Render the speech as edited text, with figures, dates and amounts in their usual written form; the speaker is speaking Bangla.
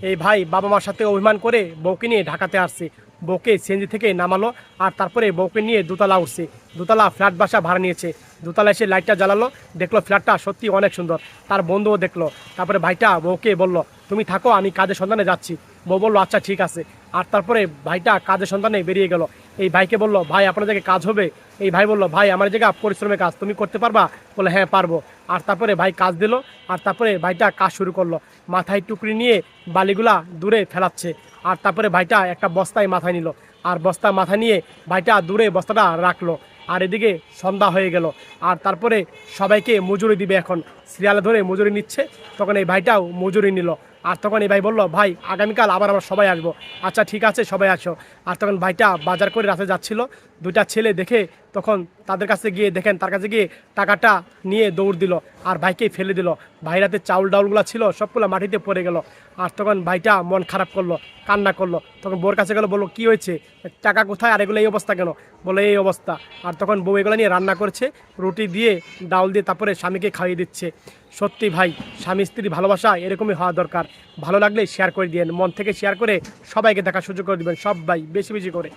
এই ভাই বাবা মার সাথে অভিমান করে বউকে নিয়ে ঢাকাতে আসছে। বউকে সিএনজি থেকে নামালো আর তারপরে বউকে নিয়ে দোতলা উঠছে। দোতলা ফ্ল্যাট বাসা ভাড়া নিয়েছে। দোতলা এসে লাইটটা জ্বালালো, দেখলো ফ্ল্যাটটা সত্যি অনেক সুন্দর। তার বন্ধুও দেখলো। তারপরে ভাইটা বউকে বলল, তুমি থাকো, আমি কাজের সন্ধানে যাচ্ছি। বউ বললো, আচ্ছা ঠিক আছে। আর তারপরে ভাইটা কাজের সন্ধানে বেরিয়ে গেল। এই ভাইকে বলল, ভাই আপনার জায়গায় কাজ হবে? এই ভাই বলল, ভাই আমার জায়গায় পরিশ্রমের কাজ, তুমি করতে পারবা? বলে, হ্যাঁ পারবো। আর তারপরে ভাই কাজ দিল। আর তারপরে ভাইটা কাজ শুরু করলো। মাথায় টুকরি নিয়ে বালিগুলা দূরে ফেলাচ্ছে। আর তারপরে ভাইটা একটা বস্তায় মাথায় নিল। আর বস্তা মাথায় নিয়ে ভাইটা দূরে বস্তাটা রাখলো। আর এদিকে সন্ধ্যা হয়ে গেল। আর তারপরে সবাইকে মজুরি দিবে, এখন সিরিয়ালে ধরে মজুরি নিচ্ছে। তখন এই ভাইটাও মজুরি নিল। আর তখন এই ভাই বলল, ভাই আগামীকাল আবার আমরা সবাই আসবো। আচ্ছা ঠিক আছে, সবাই আসো। আর তখন ভাইটা বাজার করে রাতে যাচ্ছিল। দুইটা ছেলে দেখে তখন তাদের কাছে গিয়ে দেখেন, তার কাছে গিয়ে টাকাটা নিয়ে দৌড় দিল আর ভাইকে ফেলে দিল। ভাই রাতে চাউল ডাউলগুলো ছিল সবগুলো মাটিতে পড়ে গেল। আর তখন ভাইটা মন খারাপ করলো, কান্না করলো। তখন বউর কাছে গেলো, বললো, কি হয়েছে, টাকা কোথায়, আর এগুলো এই অবস্থা কেন? বলে, এই অবস্থা। আর তখন বউ এগুলো নিয়ে রান্না করছে, রুটি দিয়ে ডাউল দিয়ে, তারপরে স্বামীকে খাইয়ে দিচ্ছে। সত্যি ভাই, স্বামী স্ত্রীর ভালোবাসা এরকমই হওয়া দরকার। ভালো লাগলে শেয়ার করে দিন, মন থেকে শেয়ার করে সবাইকে দেখার সুযোগ করে দিবেন, সবাই বেশি বেশি করে।